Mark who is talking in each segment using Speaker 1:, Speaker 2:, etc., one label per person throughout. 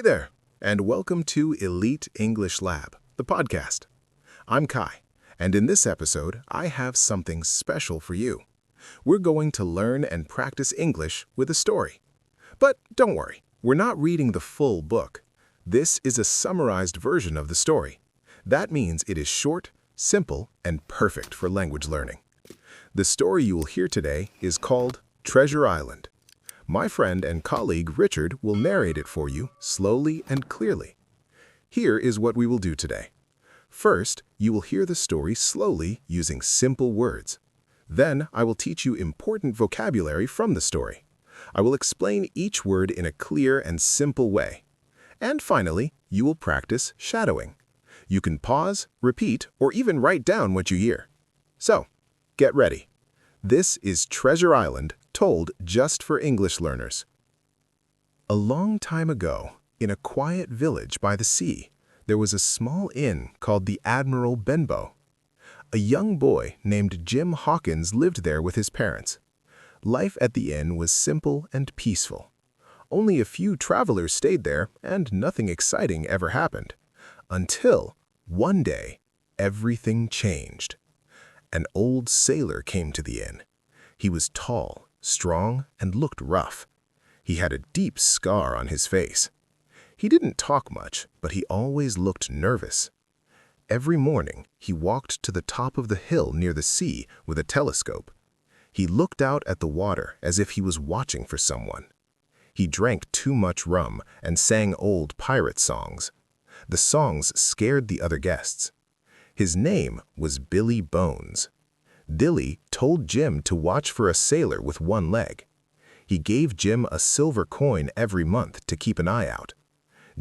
Speaker 1: there, and welcome to Elite English Lab, the podcast. I'm Kai, and in this episode, I have something special for you. We're going to learn and practice English with a story. But don't worry, we're not reading the full book. This is a summarized version of the story. That means it is short, simple, and perfect for language learning. The story you will hear today is called Treasure Island. My friend and colleague Richard will narrate it for you slowly and clearly. Here is what we will do today. First, you will hear the story slowly using simple words. Then, I will teach you important vocabulary from the story. I will explain each word in a clear and simple way. And finally, you will practice shadowing. You can pause, repeat, or even write down what you hear. So, get ready. This is Treasure Island, told just for English learners. A long time ago, in a quiet village by the sea, there was a small inn called the Admiral Benbow. A young boy named Jim Hawkins lived there with his parents. Life at the inn was simple and peaceful. Only a few travelers stayed there, and nothing exciting ever happened. Until, one day, everything changed. An old sailor came to the inn. He was tall, strong, and looked rough. He had a deep scar on his face. He didn't talk much, but he always looked nervous. Every morning, he walked to the top of the hill near the sea with a telescope. He looked out at the water as if he was watching for someone. He drank too much rum and sang old pirate songs. The songs scared the other guests. His name was Billy Bones. Billy told Jim to watch for a sailor with one leg. He gave Jim a silver coin every month to keep an eye out.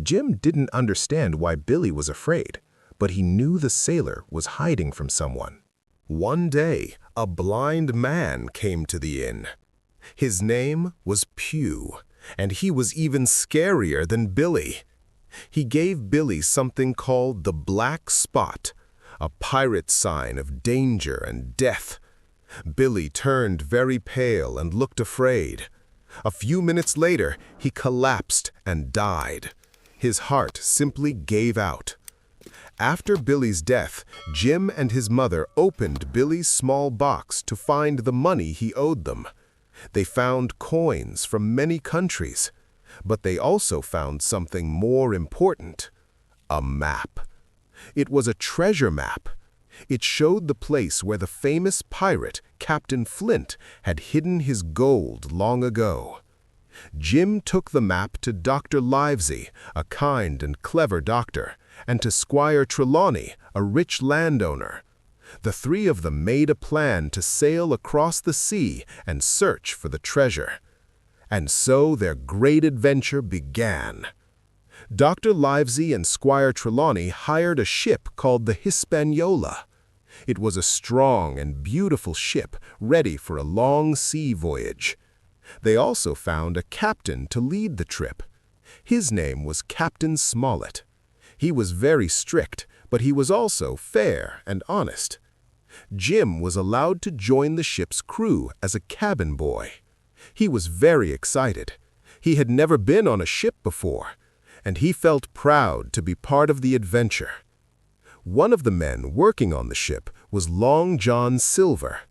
Speaker 1: Jim didn't understand why Billy was afraid, but he knew the sailor was hiding from someone. One day, a blind man came to the inn. His name was Pew, and he was even scarier than Billy. He gave Billy something called the black spot, a pirate sign of danger and death. Billy turned very pale and looked afraid. A few minutes later, he collapsed and died. His heart simply gave out. After Billy's death, Jim and his mother opened Billy's small box to find the money he owed them. They found coins from many countries, but they also found something more important: a map. It was a treasure map. It showed the place where the famous pirate, Captain Flint, had hidden his gold long ago. Jim took the map to Dr. Livesey, a kind and clever doctor, and to Squire Trelawney, a rich landowner. The three of them made a plan to sail across the sea and search for the treasure. And so their great adventure began. Dr. Livesey and Squire Trelawney hired a ship called the Hispaniola. It was a strong and beautiful ship ready for a long sea voyage. They also found a captain to lead the trip. His name was Captain Smollett. He was very strict, but he was also fair and honest. Jim was allowed to join the ship's crew as a cabin boy. He was very excited. He had never been on a ship before, and he felt proud to be part of the adventure. One of the men working on the ship was Long John Silver.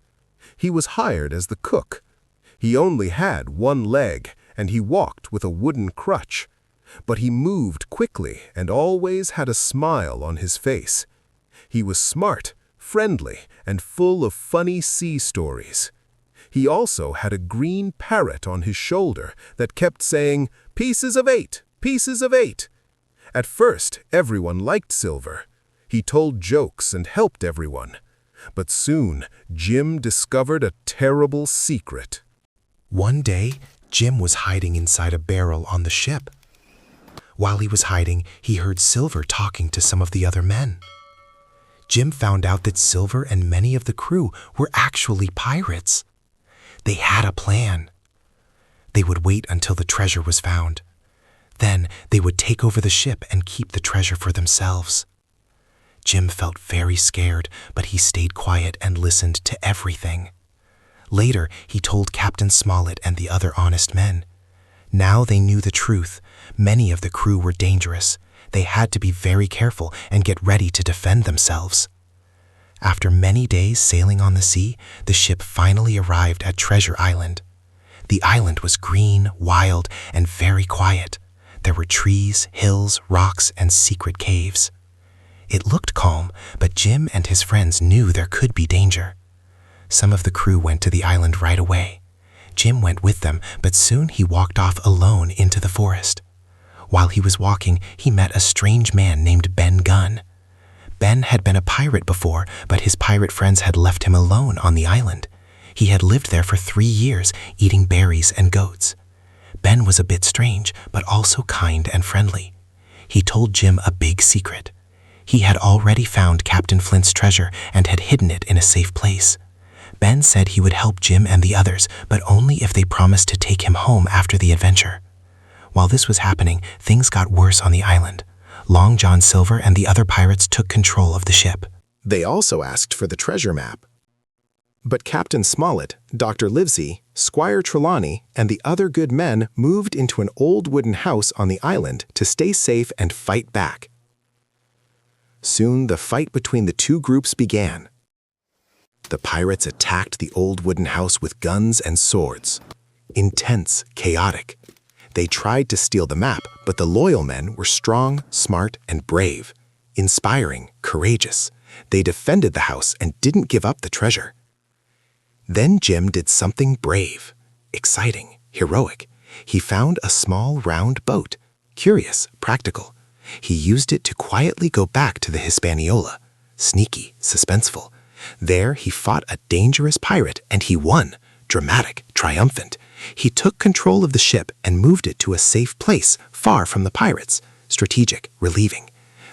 Speaker 1: He was hired as the cook. He only had one leg, and he walked with a wooden crutch. But he moved quickly and always had a smile on his face. He was smart, friendly, and full of funny sea stories. He also had a green parrot on his shoulder that kept saying, "Pieces of 8, pieces of 8." At first, everyone liked Silver. He told jokes and helped everyone. But soon, Jim discovered a terrible secret. One day, Jim was hiding inside a barrel on the ship. While he was hiding, he heard Silver talking to some of the other men. Jim found out that Silver and many of the crew were actually pirates. They had a plan. They would wait until the treasure was found. Then they would take over the ship and keep the treasure for themselves. Jim felt very scared, but he stayed quiet and listened to everything. Later, he told Captain Smollett and the other honest men.
Speaker 2: Now they knew the truth. Many of the crew were dangerous. They had to be very careful and get ready to defend themselves. After many days sailing on the sea, the ship finally arrived at Treasure Island. The island was green, wild, and very quiet. There were trees, hills, rocks, and secret caves. It looked calm, but Jim and his friends knew there could be danger. Some of the crew went to the island right away. Jim went with them, but soon he walked off alone into the forest. While he was walking, he met a strange man named Ben Gunn. Ben had been a pirate before, but his pirate friends had left him alone on the island. He had lived there for 3 years, eating berries and goats. Ben was a bit strange, but also kind and friendly. He told Jim a big secret. He had already found Captain Flint's treasure and had hidden it in a safe place. Ben said he would help Jim and the others, but only if they promised to take him home after the adventure. While this was happening, things got worse on the island. Long John Silver and the other pirates took control of the ship.
Speaker 1: They also asked for the treasure map. But Captain Smollett, Dr. Livesey, Squire Trelawney, and the other good men moved into an old wooden house on the island to stay safe and fight back. Soon the fight between the two groups began. The pirates attacked the old wooden house with guns and swords. Intense, chaotic. They tried to steal the map, but the loyal men were strong, smart, and brave. Inspiring, courageous. They defended the house and didn't give up the treasure. Then Jim did something brave, exciting, heroic. He found a small, round boat. Curious, practical. He used it to quietly go back to the Hispaniola. Sneaky, suspenseful. There he fought a dangerous pirate and he won. Dramatic, triumphant. He took control of the ship and moved it to a safe place, far from the pirates. Strategic, relieving.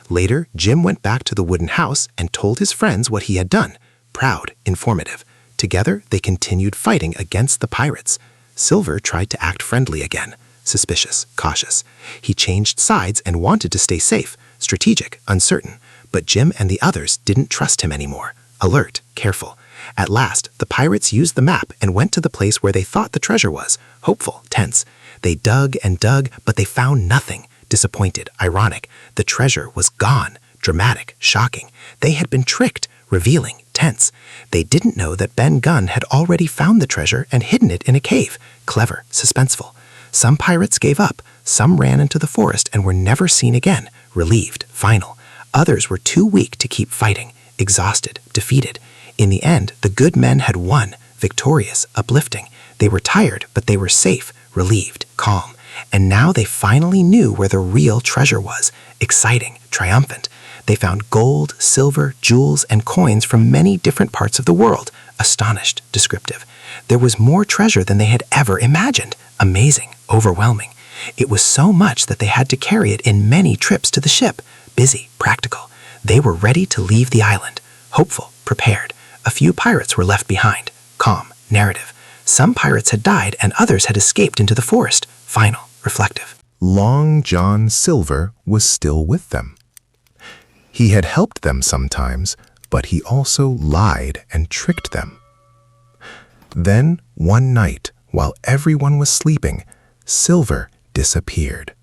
Speaker 1: Later, Jim went back to the wooden house and told his friends what he had done. Proud, informative. Together, they continued fighting against the pirates. Silver tried to act friendly again. Suspicious, cautious. He changed sides and wanted to stay safe. Strategic, uncertain. But Jim and the others didn't trust him anymore. Alert, careful. At last, the pirates used the map and went to the place where they thought the treasure was. Hopeful, tense. They dug and dug, but they found nothing. Disappointed, ironic. The treasure was gone. Dramatic, shocking. They had been tricked. Revealing, tense. They didn't know that Ben Gunn had already found the treasure and hidden it in a cave. Clever, suspenseful. Some pirates gave up. Some ran into the forest and were never seen again. Relieved, final. Others were too weak to keep fighting. Exhausted, defeated. In the end, the good men had won, victorious, uplifting. They were tired, but they were safe, relieved, calm. And now they finally knew where the real treasure was. Exciting, triumphant. They found gold, silver, jewels, and coins from many different parts of the world. Astonished, descriptive. There was more treasure than they had ever imagined. Amazing, overwhelming. It was so much that they had to carry it in many trips to the ship. Busy, practical. They were ready to leave the island. Hopeful, prepared. A few pirates were left behind. Calm, narrative. Some pirates had died and others had escaped into the forest. Final, reflective. Long John Silver was still with them. He had helped them sometimes, but he also lied and tricked them. Then, one night, while everyone was sleeping, Silver disappeared.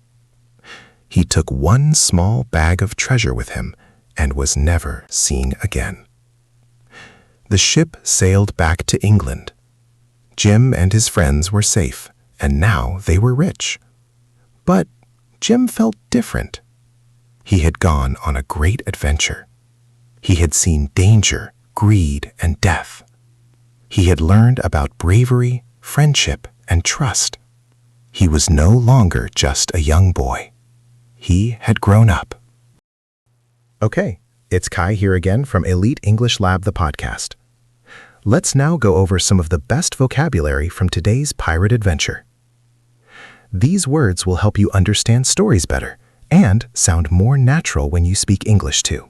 Speaker 1: He took one small bag of treasure with him and was never seen again. The ship sailed back to England. Jim and his friends were safe, and now they were rich. But Jim felt different. He had gone on a great adventure. He had seen danger, greed, and death. He had learned about bravery, friendship, and trust. He was no longer just a young boy. He had grown up. Okay, it's Kai here again from Elite English Lab, the podcast. Let's now go over some of the best vocabulary from today's pirate adventure. These words will help you understand stories better and sound more natural when you speak English too.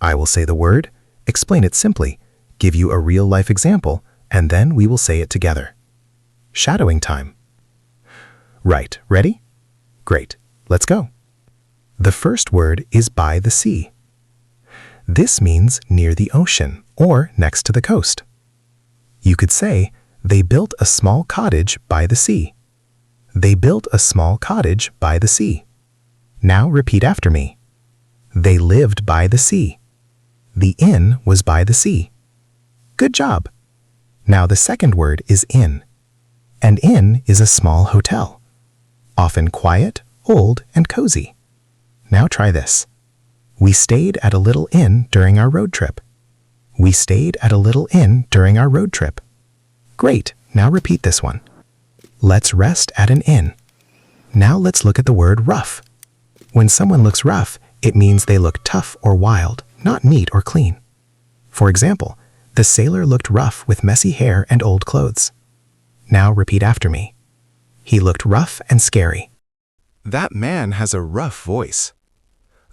Speaker 1: I will say the word, explain it simply, give you a real-life example, and then we will say it together. Shadowing time. Right, ready? Great, let's go. The first word is by the sea. This means near the ocean or next to the coast. You could say, they built a small cottage by the sea.
Speaker 2: They built a small cottage by the sea. Now repeat after me. They lived by the sea. The inn was by the sea. Good job. Now the second word is inn. An inn is a small hotel, often quiet, old, and cozy. Now try this. We stayed at a little inn during our road trip. We stayed at a little inn during our road trip. Great. Now repeat this one. Let's rest at an inn. Now let's look at the word rough. When someone looks rough, it means they look tough or wild, not neat or clean. For example, the sailor looked rough with messy hair and old clothes. Now repeat after me. He looked rough and scary.
Speaker 1: That man has a rough voice.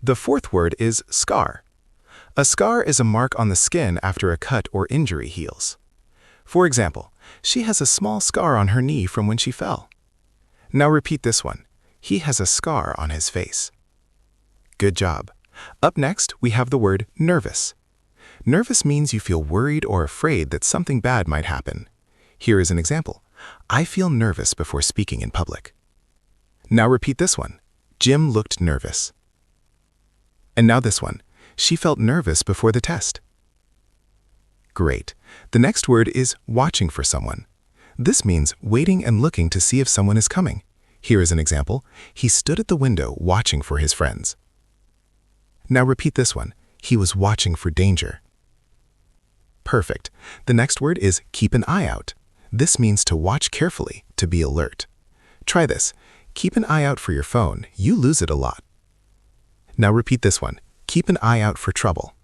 Speaker 1: The fourth word is scar. A scar is a mark on the skin after a cut or injury heals. For example, she has a small scar on her knee from when she fell. Now repeat this one. He has a scar on his face. Good job. Up next, we have the word nervous. Nervous means you feel worried or afraid that something bad might happen. Here is an example. I feel nervous before speaking in public. Now repeat this one. Jim looked nervous. And now this one. She felt nervous before the test. Great. The next word is watching for someone. This means waiting and looking to see if someone is coming. Here is an example. He stood at the window watching for his friends. Now repeat this one. He was watching for danger. Perfect. The next word is keep an eye out. This means to watch carefully, to be alert. Try this. Keep an eye out for your phone. You lose it a lot. Now repeat this one. Keep an eye out for trouble.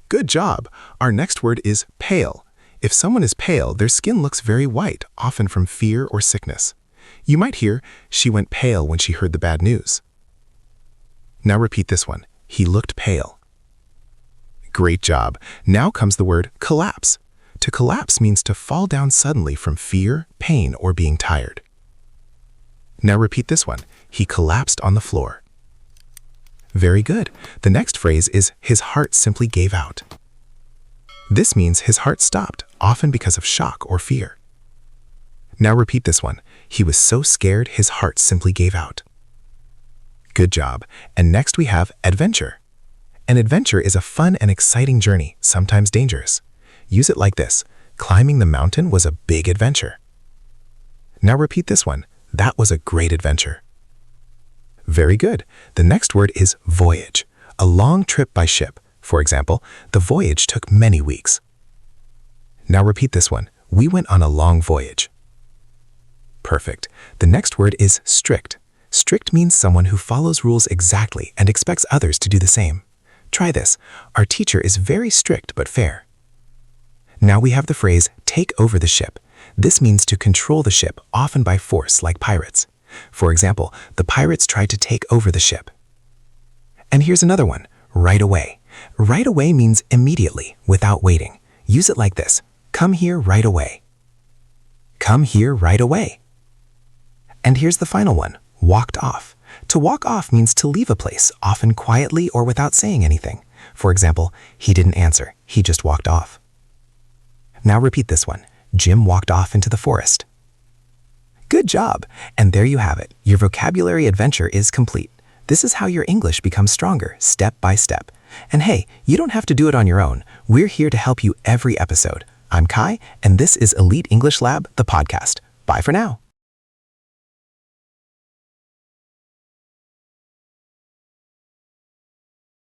Speaker 1: Good job. Our next word is pale. If someone is pale, their skin looks very white, often from fear or sickness. You might hear, she went pale when she heard the bad news. Now repeat this one. He looked pale. Great job. Now comes the word collapse. To collapse means to fall down suddenly from fear, pain, or being tired. Now repeat this one. He collapsed on the floor. Very good. The next phrase is his heart simply gave out. This means his heart stopped, often because of shock or fear. Now repeat this one. He was so scared his heart simply gave out. Good job. And next we have adventure. An adventure is a fun and exciting journey, sometimes dangerous. Use it like this. Climbing the mountain was a big adventure. Now repeat this one. That was a great adventure. Very good. The next word is voyage, a long trip by ship. For example, the voyage took many weeks. Now repeat this one. We went on a long voyage. Perfect. The next word is strict. Strict means someone who follows rules exactly and expects others to do the same. Try this. Our teacher is very strict but fair. Now we have the phrase take over the ship. This means to control the ship, often by force like pirates. For example, the pirates tried to take over the ship. And here's another one, right away. Right away means immediately, without waiting. Use it like this. Come here right away. Come here right away. And here's the final one, walked off. To walk off means to leave a place, often quietly or without saying anything. For example, he didn't answer, he just walked off. Now repeat this one. Jim walked off into the forest. Good job! And there you have it. Your vocabulary adventure is complete. This is how your English becomes stronger, step by step. And hey, you don't have to do it on your own. We're here to help you every episode. I'm Kai, and this is Elite English Lab, the podcast. Bye for now.